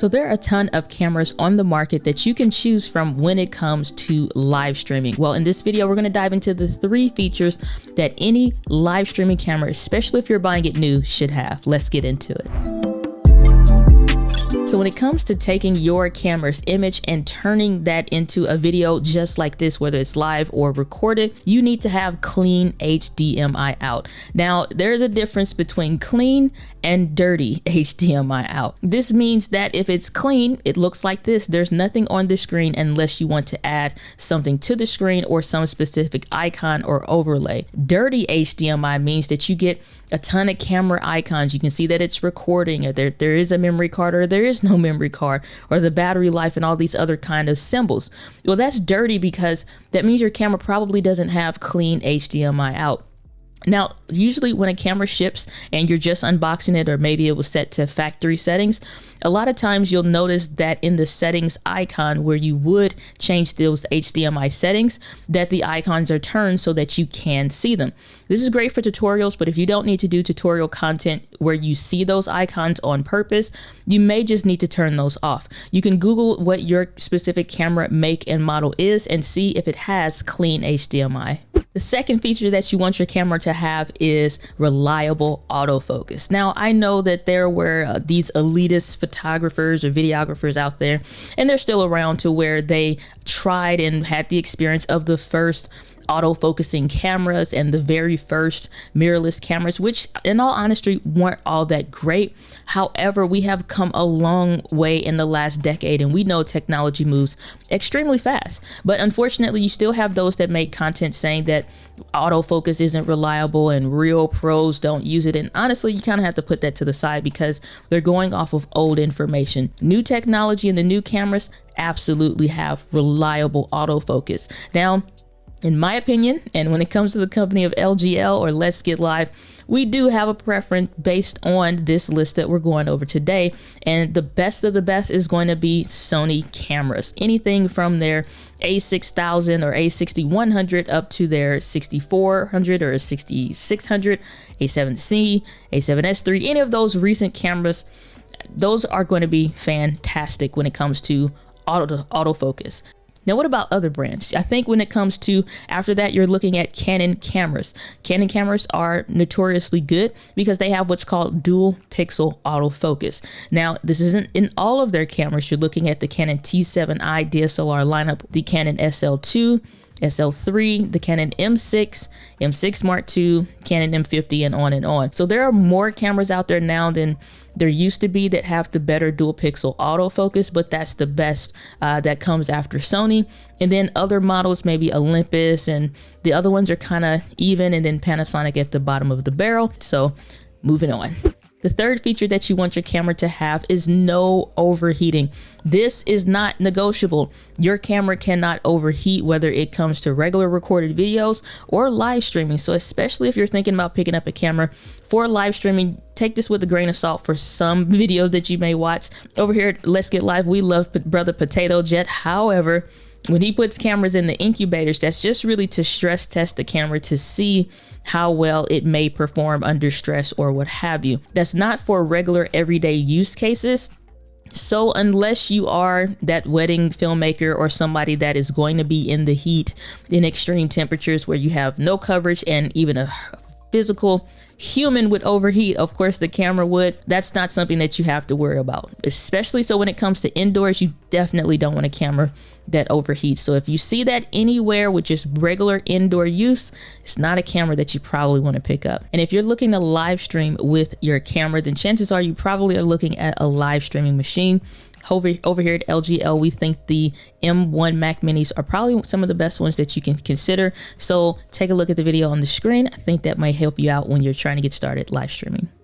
So there are a ton of cameras on the market that you can choose from when it comes to live streaming. Well, in this video, we're going to dive into the 3 features that any live streaming camera, especially if you're buying it new, should have. Let's get into it. So when it comes to taking your camera's image and turning that into a video just like this, whether it's live or recorded, you need to have clean HDMI out. Now, there's a difference between clean and dirty HDMI out. This means that if it's clean, it looks like this. There's nothing on the screen unless you want to add something to the screen or some specific icon or overlay. Dirty HDMI means that you get a ton of camera icons. You can see that it's recording, or there is a memory card, or there is no memory card, or the battery life, and all these other kind of symbols. Well, that's dirty because that means your camera probably doesn't have clean HDMI out. Now, usually when a camera ships and you're just unboxing it, or maybe it was set to factory settings, a lot of times you'll notice that in the settings icon where you would change those HDMI settings, that the icons are turned so that you can see them. This is great for tutorials, but if you don't need to do tutorial content where you see those icons on purpose, you may just need to turn those off. You can Google what your specific camera make and model is and see if it has clean HDMI. The second feature that you want your camera to have is reliable autofocus. Now, I know that there were these elitist photographers or videographers out there, and they're still around, to where they tried and had the experience of the first autofocusing cameras and the very first mirrorless cameras, which in all honesty weren't all that great. However, we have come a long way in the last decade, and we know technology moves extremely fast. But unfortunately, you still have those that make content saying that autofocus isn't reliable and real pros don't use it. And honestly, you kind of have to put that to the side because they're going off of old information. New technology and the new cameras absolutely have reliable autofocus. Now, in my opinion, and when it comes to the company of LGL or LetsGet.Live, we do have a preference based on this list that we're going over today. And the best of the best is going to be Sony cameras. Anything from their A6000 or A6100 up to their 6400 or 6600, A7C, A7S III, any of those recent cameras, those are going to be fantastic when it comes to autofocus. Now, what about other brands? I think when it comes to after that, you're looking at Canon cameras. Canon cameras are notoriously good because they have what's called dual pixel autofocus. Now, this isn't in all of their cameras. You're looking at the Canon T7i DSLR lineup, the Canon SL2, SL3, the Canon M6, M6 Mark II, Canon M50, and on and on. So there are more cameras out there now than there used to be that have the better dual pixel autofocus, but that's the best that comes after Sony. And then other models, maybe Olympus, and the other ones are kind of even, and then Panasonic at the bottom of the barrel. So moving on. The third feature that you want your camera to have is no overheating. This is not negotiable. Your camera cannot overheat, whether it comes to regular recorded videos or live streaming. So especially if you're thinking about picking up a camera for live streaming, take this with a grain of salt for some videos that you may watch. Over here at LetsGet.Live, we love Brother Potato Jet. However, when he puts cameras in the incubators, that's just really to stress test the camera to see how well it may perform under stress or what have you. That's not for regular everyday use cases. So unless you are that wedding filmmaker or somebody that is going to be in the heat in extreme temperatures where you have no coverage and even a physical human would overheat, of course the camera would, that's not something that you have to worry about. Especially so when it comes to indoors, you definitely don't want a camera that overheats. So if you see that anywhere with just regular indoor use, it's not a camera that you probably want to pick up. And if you're looking to live stream with your camera, then chances are you probably are looking at a live streaming machine. Over here at LGL, we think the M1 Mac Minis are probably some of the best ones that you can consider. So take a look at the video on the screen. I think that might help you out when you're trying to get started live streaming.